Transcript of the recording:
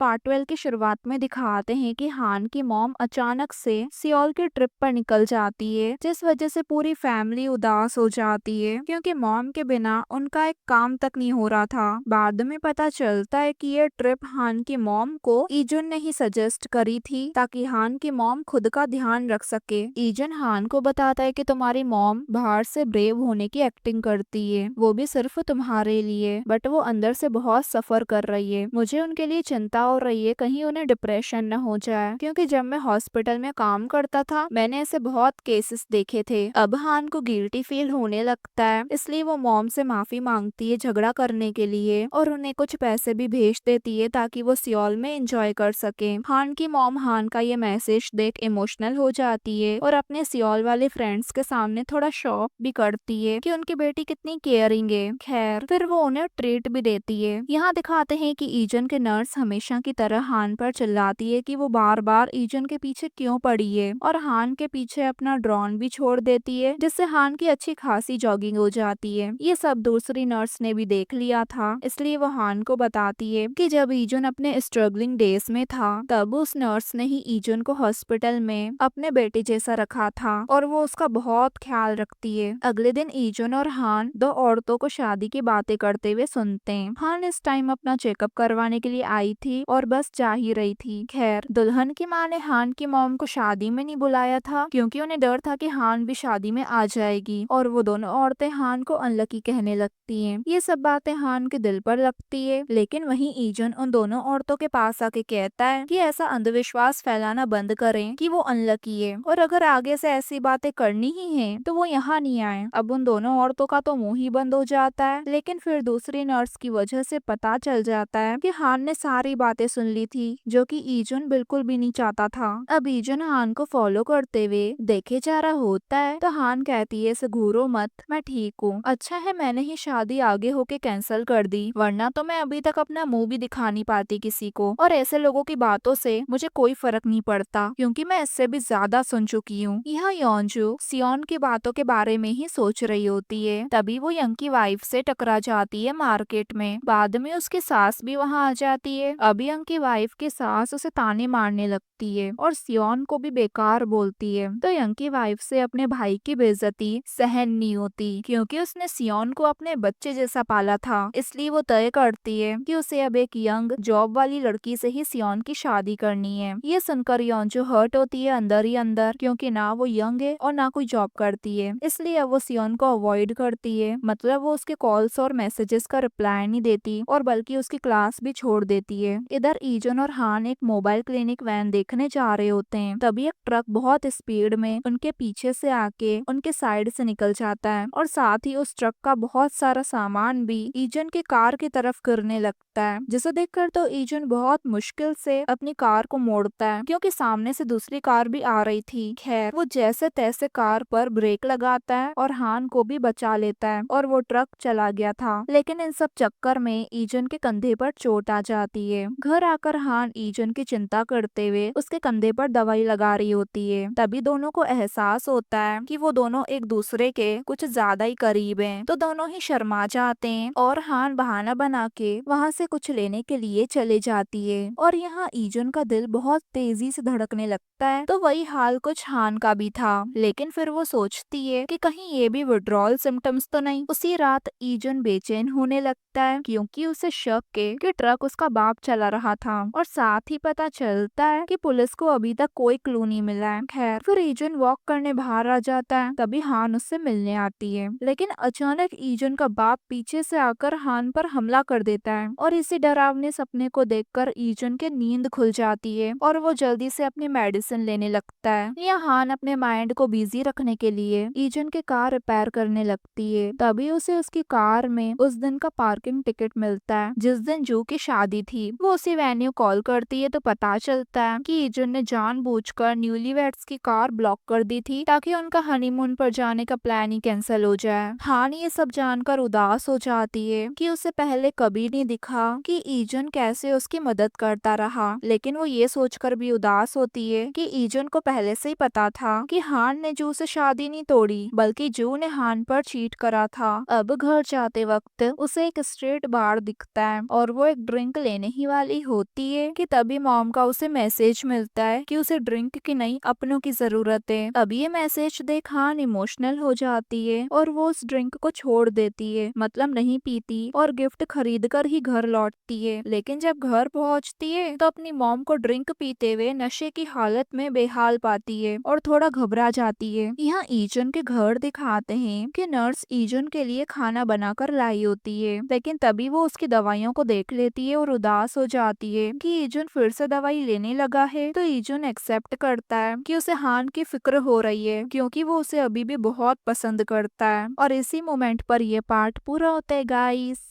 Part 12 की शुरुआत में दिखाते हैं कि हान की मॉम अचानक से सियोल की ट्रिप पर निकल जाती है, जिस वजह से पूरी फैमिली उदास हो जाती है क्योंकि मॉम के बिना उनका एक काम तक नहीं हो रहा था। बाद में पता चलता है कि ये ट्रिप हान की मॉम को ईजुन ने ही सजेस्ट करी थी ताकि हान की मॉम खुद का ध्यान रख सके। ईजुन हान को बताता है कि तुम्हारी मॉम बाहर से ब्रेव होने की एक्टिंग करती है, वो भी सिर्फ तुम्हारे लिए, बट वो अंदर से बहुत सफर कर रही है। मुझे उनके लिए चिंता हो रही है कहीं उन्हें डिप्रेशन न हो जाए, क्योंकि जब मैं हॉस्पिटल में काम करता था मैंने ऐसे बहुत केसेस देखे थे। अब हान को गिल्टी फील होने लगता है, इसलिए वो मॉम से माफी मांगती है झगड़ा करने के लिए और उन्हें कुछ पैसे भी भेज देती है ताकि वो सियोल में एंजॉय कर सके। हान की मॉम हान का ये मैसेज देख इमोशनल हो जाती है और अपने सियोल वाले फ्रेंड्स के सामने थोड़ा शो भी करती है कि उनकी बेटी कितनी केयरिंग है। खैर फिर वो उन्हें ट्रीट भी देती है। यहाँ दिखाते हैं कि ईजन के नर्स हमेशा की तरह हान पर चिल्लाती है कि वो बार बार ईजन के पीछे क्यों पड़ी है और हान के पीछे अपना ड्रोन भी छोड़ देती है, जिससे हान की अच्छी खासी जॉगिंग हो जाती है। ये सब दूसरी नर्स ने भी देख लिया था, इसलिए वो हान को बताती है कि जब ईजन अपने स्ट्रगलिंग डेज में था तब उस नर्स ने ही ईजन को हॉस्पिटल में अपने बेटे जैसा रखा था और वो उसका बहुत ख्याल रखती है। अगले दिन ईजन और हान दो औरतों को शादी की बातें करते हुए सुनते हैं। हान इस टाइम अपना चेकअप करवाने के लिए आई थी और बस जा ही रही थी। खैर दुल्हन की माँ ने हान की मॉम को शादी में नहीं बुलाया था क्योंकि उन्हें डर था कि हान भी शादी में आ जाएगी और वो दोनों औरतें हान को अनलकी कहने लगती हैं। ये सब बातें हान के दिल पर लगती है, लेकिन वहीं ईजन उन दोनों औरतों के पास आके कहता है कि ऐसा अंधविश्वास फैलाना बंद करें कि वो अनलकी है और अगर आगे से ऐसी बातें करनी ही है तो वो यहाँ नहीं आए। अब उन दोनों औरतों का तो मुंह ही बंद हो जाता है, लेकिन फिर दूसरी नर्स की वजह से पता चल जाता है कि हान ने सारी बातें सुन ली थी, जो कि ईजुन बिल्कुल भी नहीं चाहता था। अब ईजुन हान को फॉलो करते हुए देखे जा रहा होता है तो हान कहती है इसे घूरो मत, मैं ठीक हूँ। अच्छा है मैंने ही शादी आगे होके कैंसिल कर दी, वरना तो मैं अभी तक अपना मुंह भी दिखा नहीं पाती किसी को, और ऐसे लोगों की बातों से मुझे कोई फर्क नहीं पड़ता क्योंकि मैं इससे भी ज्यादा सुन चुकी हूँ। यहाँ योंजू सियोन की बातों के बारे में ही सोच रही होती है, तभी वो यंग की वाइफ से टकरा जाती है मार्केट में। बाद में उसकी सास भी वहाँ आ जाती है। अब यंग की वाइफ की सास उसे ताने मारने लगती है और सियोन को भी बेकार बोलती है, तो यंग की वाइफ से अपने भाई की बेइज्जती सहन नहीं होती क्योंकि उसने सियोन को अपने बच्चे जैसा पाला था, इसलिए वो तय करती है कि उसे अब एक यंग जॉब वाली लड़की से ही सियोन की शादी करनी है। ये सुनकर योंजू हर्ट होती है अंदर ही अंदर, क्योंकि ना वो यंग है और ना कोई जॉब करती है, इसलिए अब वो सियोन को अवॉइड करती है। मतलब वो उसके कॉल्स और मैसेजेस का रिप्लाई नहीं देती और बल्कि उसकी क्लास भी छोड़ देती है। इधर ईजन और हान एक मोबाइल क्लिनिक वैन देखने जा रहे होते हैं, तभी एक ट्रक बहुत स्पीड में उनके पीछे से आके उनके साइड से निकल जाता है और साथ ही उस ट्रक का बहुत सारा सामान भी ईजन की कार की तरफ गिरने लगता है, जिसे देखकर तो ईजन बहुत मुश्किल से अपनी कार को मोड़ता है क्योंकि सामने से दूसरी कार भी आ रही थी। खैर वो जैसे तैसे कार पर ब्रेक लगाता है और हान को भी बचा लेता है और वो ट्रक चला गया था। लेकिन इन सब चक्कर में ईजन के कंधे पर चोट आ जाती है। घर आकर हान ईजन की चिंता करते हुए उसके कंधे पर दवाई लगा रही होती है। तभी दोनों को एहसास होता है कि वो दोनों एक दूसरे के कुछ ज्यादा ही करीब हैं, तो दोनों ही शर्मा जाते हैं और हान बहाना बना के वहाँ से कुछ लेने के लिए चले जाती है। और यहाँ ईजन का दिल बहुत तेजी से धड़कने लगता है, तो वही हाल कुछ हान का भी था, लेकिन फिर वो सोचती है कि कहीं ये भी विड्रॉल सिम्टम्स तो नहीं। उसी रात ईजन बेचैन होने लगता है क्योंकि उसे शक है कि ट्रक उसका बाप चला रहा था और साथ ही पता चलता है कि पुलिस को अभी तक कोई क्लू नहीं मिला है। खैर फिर ईजन वॉक करने बाहर आ जाता है, तभी हान उससे मिलने आती है, लेकिन अचानक ईजन का बाप पीछे से आकर हान पर हमला कर देता है और इसी डरावने सपने को देखकर ईजन के नींद खुल जाती है और वो जल्दी से अपनी मेडिसिन लेने लगता है। या हान अपने माइंड को बिजी रखने के लिए ईजन की कार रिपेयर करने लगती है, तभी उसे उसकी कार में उस दिन का पार्किंग टिकट मिलता है जिस दिन जू की शादी थी। वो उसी वेन्यू कॉल करती है तो पता चलता है कि ईजन ने जानबूझकर न्यूलीवेड्स की कार ब्लॉक कर दी थी ताकि उनका हनीमून पर जाने का प्लान ही कैंसिल हो जाए। हान ये सब जानकर उदास हो जाती है कि उसे पहले कभी नहीं दिखा कि ईजन कैसे उसकी मदद करता रहा, लेकिन वो ये सोचकर भी उदास होती है कि ईजन को पहले से ही पता था कि हान ने जू से शादी नहीं तोड़ी, बल्कि जू ने हान पर चीट करा था। अब घर जाते वक्त उसे एक स्ट्रीट बार दिखता है और वो एक ड्रिंक लेने ही वाली वाली होती है कि तभी मॉम का उसे मैसेज मिलता है कि उसे ड्रिंक की नहीं अपनों की जरूरत है। तभी ये मैसेज देख हान इमोशनल हो जाती है और वो उस ड्रिंक को छोड़ देती है, मतलब नहीं पीती और गिफ्ट खरीद कर ही घर लौटती है। लेकिन जब घर पहुंचती है तो अपनी मॉम को ड्रिंक पीते हुए नशे की हालत में बेहाल पाती है और थोड़ा घबरा जाती है। यहाँ ईजन के घर दिखाते हैं कि नर्स ईजन के लिए खाना बनाकर लाई होती है, लेकिन तभी वो उसकी दवाइयों को देख लेती है और उदास हो जाती है कि ईजन फिर से दवाई लेने लगा है। तो ईजन एक्सेप्ट करता है कि उसे हान की फिक्र हो रही है क्योंकि वो उसे अभी भी बहुत पसंद करता है। और इसी मोमेंट पर ये पार्ट पूरा होता है गाइस।